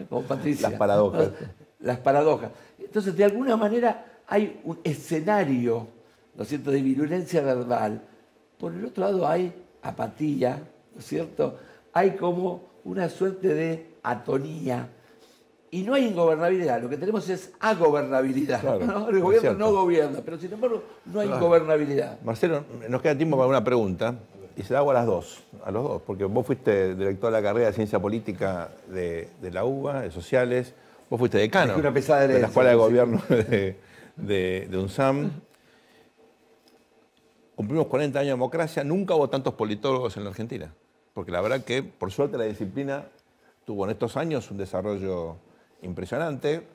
Como Patricia. Las paradojas. ¿No? Las paradojas. Entonces, de alguna manera, hay un escenario, ¿no es cierto?, de virulencia verbal. Por el otro lado hay apatía, ¿no es cierto? Hay como una suerte de atonía. Y no hay ingobernabilidad, lo que tenemos es agobernabilidad. Claro, ¿no? El gobierno cierto. no gobierna, pero sin embargo no hay ingobernabilidad. Marcelo, nos queda tiempo para una pregunta y se la hago a los dos, porque vos fuiste director de la carrera de Ciencia Política de la UBA, de Sociales, vos fuiste decano Una pesada de la Escuela de Gobierno de UNSAM. Cumplimos 40 años de democracia, nunca hubo tantos politólogos en la Argentina, porque la verdad que, por suerte, la disciplina tuvo en estos años un desarrollo impresionante,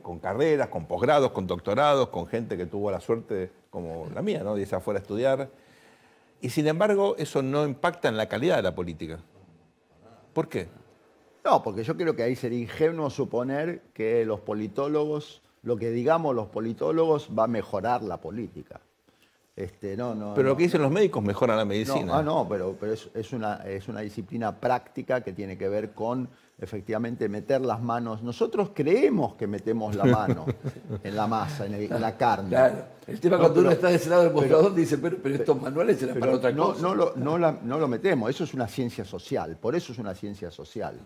con carreras, con posgrados, con doctorados, con gente que tuvo la suerte, como la mía, ¿no?, de irse afuera a estudiar. Y sin embargo, eso no impacta en la calidad de la política. ¿Por qué? No, porque yo creo que ahí sería ingenuo suponer que los politólogos, lo que digamos los politólogos, va a mejorar la política. Pero lo que dicen los médicos mejora la medicina. Pero es una disciplina práctica que tiene que ver con, efectivamente, meter las manos. Nosotros creemos que metemos la mano en la masa, en la carne. Claro. El tema cuando uno está de ese lado del mostrador dice, pero estos manuales eran para otra cosa. No lo metemos, eso es una ciencia social, por eso es una ciencia social.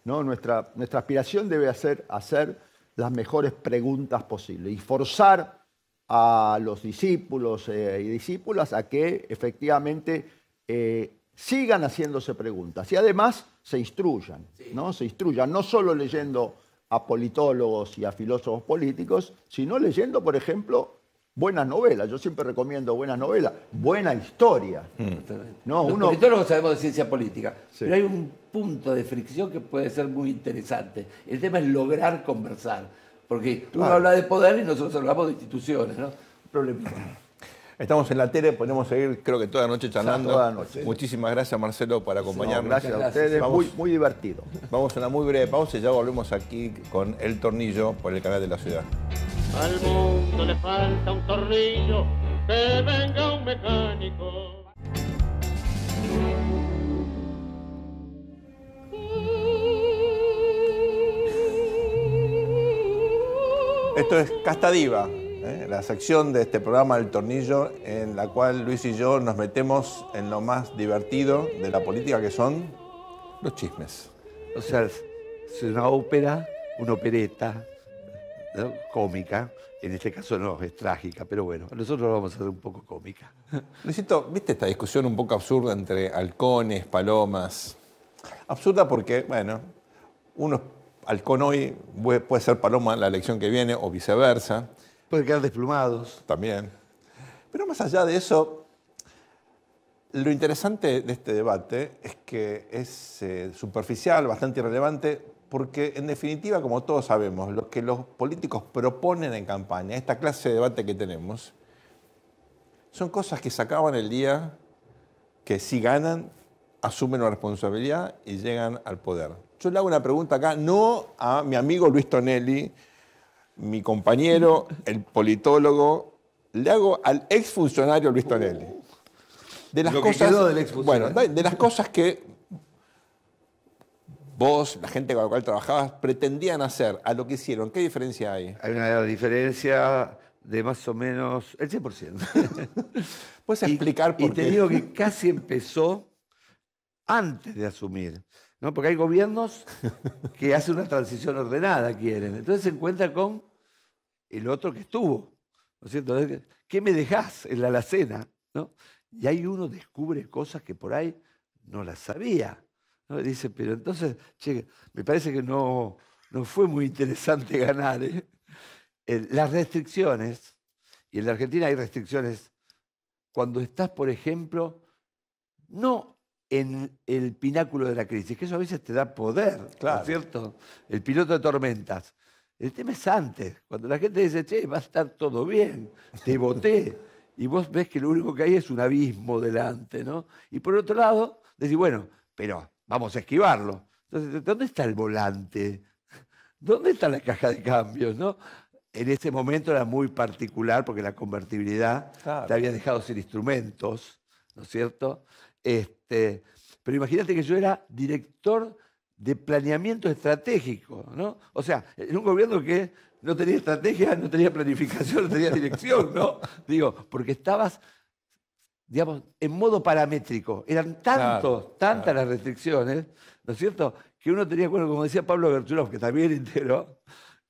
¿No? Nuestra aspiración debe ser hacer las mejores preguntas posibles y forzar a los discípulos y discípulas a que efectivamente sigan haciéndose preguntas y además se instruyan, ¿no? Se instruyan, no solo leyendo a politólogos y a filósofos políticos, sino leyendo, por ejemplo, buenas novelas. Yo siempre recomiendo buenas novelas, buena historia. ¿No? Los politólogos sabemos de ciencia política, pero hay un punto de fricción que puede ser muy interesante. El tema es lograr conversar. Porque uno habla de poder y nosotros hablamos de instituciones, ¿no? Un problemita. Estamos en la tele, podemos seguir, creo que toda la noche charlando. Toda la noche. Muchísimas gracias, Marcelo, por acompañarnos. Gracias a ustedes, muy divertido. Vamos a una muy breve pausa y ya volvemos aquí con El Tornillo por el canal de la ciudad. Al mundo le falta un tornillo, que venga un mecánico. Esto es Casta Diva, La sección de este programa El Tornillo, en la cual Luis y yo nos metemos en lo más divertido de la política, que son los chismes. O sea, es una ópera, una opereta, ¿no? Cómica. En este caso no, es trágica, pero bueno, nosotros lo vamos a hacer un poco cómica. Luisito, ¿viste esta discusión un poco absurda entre halcones, palomas? Absurda porque, bueno, uno es halcón hoy, puede ser paloma la elección que viene o viceversa. Pueden quedar desplumados. También. Pero más allá de eso, lo interesante de este debate es que es superficial, bastante irrelevante, porque en definitiva, como todos sabemos, lo que los políticos proponen en campaña, esta clase de debate que tenemos, son cosas que se acaban el día que si ganan, asumen una responsabilidad y llegan al poder. Yo le hago una pregunta acá, no a mi amigo Luis Tonelli, mi compañero, el politólogo, le hago al exfuncionario Luis Tonelli. De las Lo que quedó del exfuncionario. Bueno, de las cosas que vos, la gente con la cual trabajabas, pretendían hacer a lo que hicieron, ¿qué diferencia hay? Hay una diferencia de más o menos el 100%. ¿Puedes explicar por qué? Y te qué? digo que casi empezó antes de asumir, ¿no? Porque hay gobiernos que hacen una transición ordenada, quieren. Entonces se encuentra con el otro que estuvo, ¿no es cierto? ¿Qué me dejás en la alacena? ¿No? Y ahí uno descubre cosas que por ahí no las sabía, ¿no? Y dice, pero entonces, che, me parece que no fue muy interesante ganar, ¿eh? Las restricciones, y en la Argentina hay restricciones, cuando estás, por ejemplo, no en el pináculo de la crisis, que eso a veces te da poder, Claro. ¿no es cierto? El piloto de tormentas. El tema es antes, cuando la gente dice, che, va a estar todo bien, te voté, y vos ves que lo único que hay es un abismo delante, ¿no? Y por otro lado, decís, bueno, pero vamos a esquivarlo. Entonces, ¿dónde está el volante? ¿Dónde está la caja de cambios, no? En ese momento era muy particular porque la convertibilidad Claro. te había dejado sin instrumentos, ¿no es cierto? Pero imagínate que yo era director de planeamiento estratégico, ¿no? O sea, en un gobierno que no tenía estrategia, no tenía planificación, no tenía dirección, ¿no? Digo, porque estabas, digamos, en modo paramétrico. Eran tantas las restricciones, ¿no es cierto? Que uno tenía, bueno, como decía Pablo Gerchulov, que también integró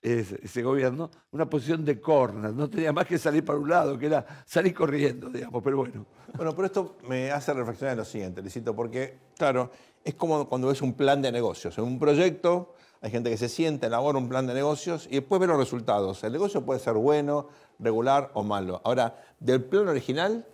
ese gobierno, una posición de corner. No tenía más que salir para un lado, que era salir corriendo, digamos, pero bueno. Bueno, pero esto me hace reflexionar en lo siguiente, Luisito, porque, claro, es como cuando ves un plan de negocios. En un proyecto hay gente que se sienta, elabora un plan de negocios y después ve los resultados. El negocio puede ser bueno, regular o malo. Ahora, del plan original,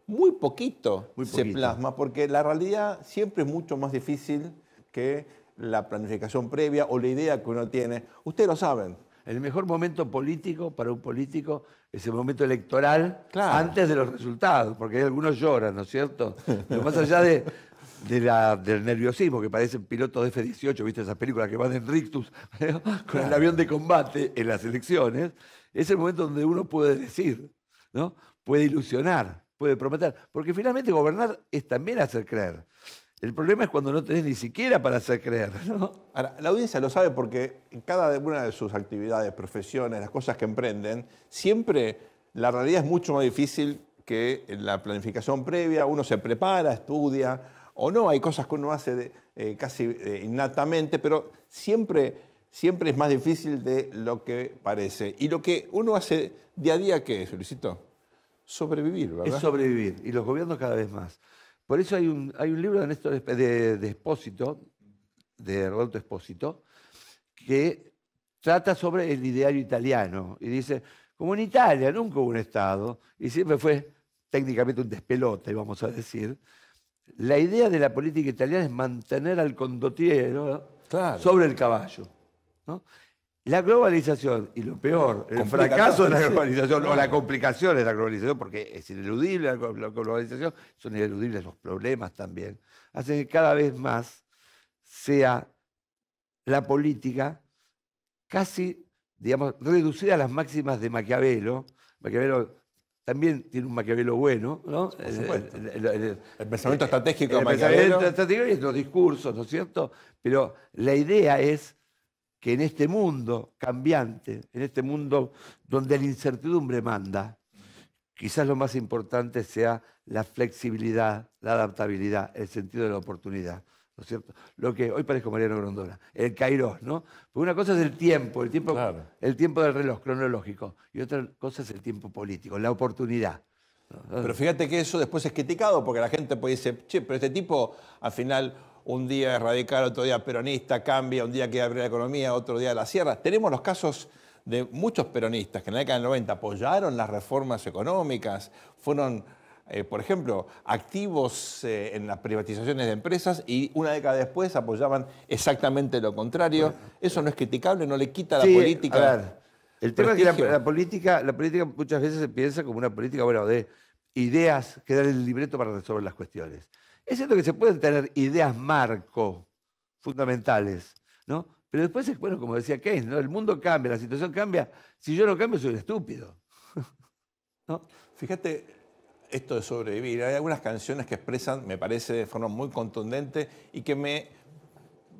muy poquito se plasma, porque la realidad siempre es mucho más difícil que la planificación previa o la idea que uno tiene. Ustedes lo saben. El mejor momento político para un político es el momento electoral, Claro. antes de los resultados, porque algunos lloran, ¿no es cierto? Pero más allá del nerviosismo, que parecen pilotos de F-18, ¿viste esas películas que van en rictus con el avión de combate en las elecciones? Es el momento donde uno puede decir, ¿no? Puede ilusionar, puede prometer, porque finalmente gobernar es también hacer creer. El problema es cuando no tenés ni siquiera para hacer creer, ¿no? Ahora, la audiencia lo sabe porque en cada una de sus actividades, profesiones, las cosas que emprenden, siempre la realidad es mucho más difícil que la planificación previa. Uno se prepara, estudia, o no, hay cosas que uno hace casi innatamente, pero siempre es más difícil de lo que parece. Y lo que uno hace día a día, ¿qué es, Luisito? Sobrevivir, ¿verdad? Es sobrevivir, y los gobiernos cada vez más. Por eso hay un libro de Néstor de Espósito, de Rodolfo Espósito, que trata sobre el ideario italiano. Y dice, como en Italia nunca hubo un Estado, y siempre fue técnicamente un despelote, vamos a decir, la idea de la política italiana es mantener al condottiero Claro. sobre el caballo, ¿no? La globalización, y lo peor, el Complica fracaso de todo, la sí. globalización, Claro. o la complicación de la globalización, porque es ineludible la globalización, son ineludibles los problemas también, hacen que cada vez más sea la política casi, digamos, reducida a las máximas de Maquiavelo. Maquiavelo también tiene un Maquiavelo bueno, ¿no? Por supuesto. El pensamiento estratégico de el Maquiavelo. pensamiento estratégico y los discursos, ¿no es cierto? Pero la idea es que en este mundo cambiante, en este mundo donde la incertidumbre manda, quizás lo más importante sea la flexibilidad, la adaptabilidad, el sentido de la oportunidad, ¿no es cierto? Lo que hoy parezco Mariano Grondona, el kairos, ¿no? Porque una cosa es el tiempo Claro. el tiempo del reloj cronológico, y otra cosa es el tiempo político, la oportunidad. Pero fíjate que eso después es criticado porque la gente puede decir, che, pero este tipo al final un día es radical, otro día peronista, cambia, un día quiere abrir la economía, otro día la cierra. Tenemos los casos de muchos peronistas que en la década del 90 apoyaron las reformas económicas, fueron, por ejemplo, activos en las privatizaciones de empresas y una década después apoyaban exactamente lo contrario. Eso no es criticable, no le quita a la política. A ver, el tema es que la política muchas veces se piensa como una política, bueno, de ideas que dan el libreto para resolver las cuestiones. Es cierto que se pueden tener ideas marco fundamentales, ¿no? Pero después es, bueno, como decía Keynes, ¿no? El mundo cambia, la situación cambia. Si yo no cambio, soy un estúpido. ¿No? Fíjate esto de sobrevivir. Hay algunas canciones que expresan, me parece, de forma muy contundente y que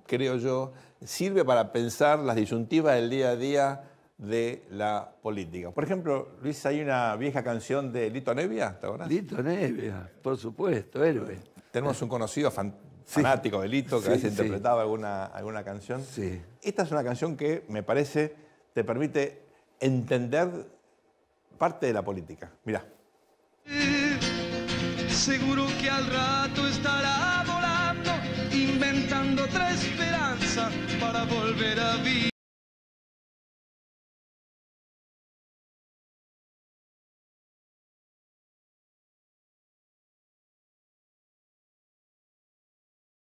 creo yo, sirve para pensar las disyuntivas del día a día de la política. Por ejemplo, Luis, hay una vieja canción de Lito Nebbia, ¿te acuerdas? Lito Nebbia, por supuesto, héroe. Tenemos un conocido fanático de Lito que a veces interpretaba alguna canción. Sí. Esta es una canción que me parece te permite entender parte de la política. Mirá. Seguro que al rato estará volando, inventando otra esperanza para volver a vivir.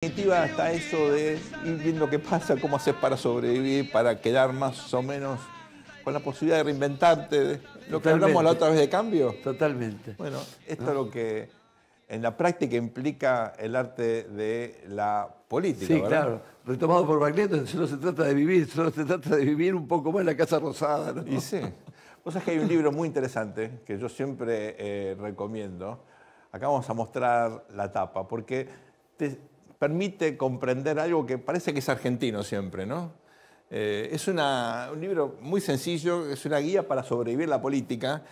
En definitiva está eso de ir viendo qué pasa, cómo haces para sobrevivir, para quedar más o menos con la posibilidad de reinventarte. De lo que hablamos la otra vez de cambio. Totalmente. Bueno, esto es lo que en la práctica implica el arte de la política, Sí, ¿verdad? claro. Retomado por Baglietto, solo se trata de vivir, solo se trata de vivir un poco más en la Casa Rosada, ¿no? Y sí. Vos sabés que hay un libro muy interesante que yo siempre recomiendo. Acá vamos a mostrar la tapa, porque te permite comprender algo que parece que es argentino siempre, ¿no? Es un libro muy sencillo, es una guía para sobrevivir la política,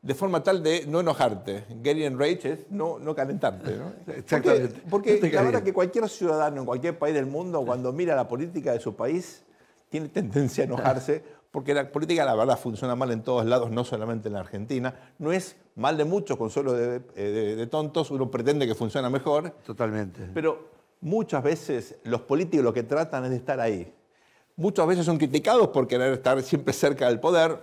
de forma tal de no enojarte. Get enraged es no calentarte, ¿no? Exactamente. Porque No te la verdad calientes. que cualquier ciudadano en cualquier país del mundo, cuando mira la política de su país, tiene tendencia a enojarse, porque la política, la verdad, funciona mal en todos lados, no solamente en la Argentina. No es mal de muchos, consuelo de tontos, uno pretende que funciona mejor. Totalmente. Pero muchas veces los políticos lo que tratan es de estar ahí. Muchas veces son criticados por querer estar siempre cerca del poder.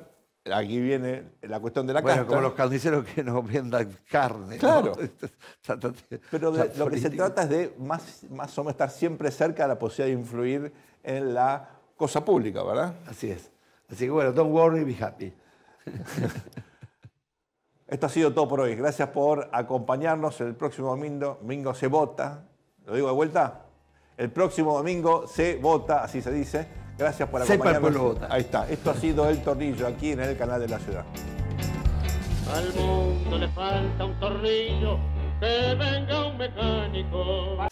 Aquí viene la cuestión de la casta. Como los carniceros que nos vendan carne. Claro. ¿No? Pero lo que se trata es de más o menos estar siempre cerca de la posibilidad de influir en la cosa pública, ¿verdad? Así es. Así que bueno, don't worry, be happy. Esto ha sido todo por hoy. Gracias por acompañarnos. El próximo domingo se vota. ¿Lo digo de vuelta? El próximo domingo se vota, así se dice. Gracias por Sepa el acompañarnos. pueblo vota. Ahí está. Esto ha sido El Tornillo, aquí en el canal de la ciudad. Al mundo le falta un tornillo, que venga un mecánico.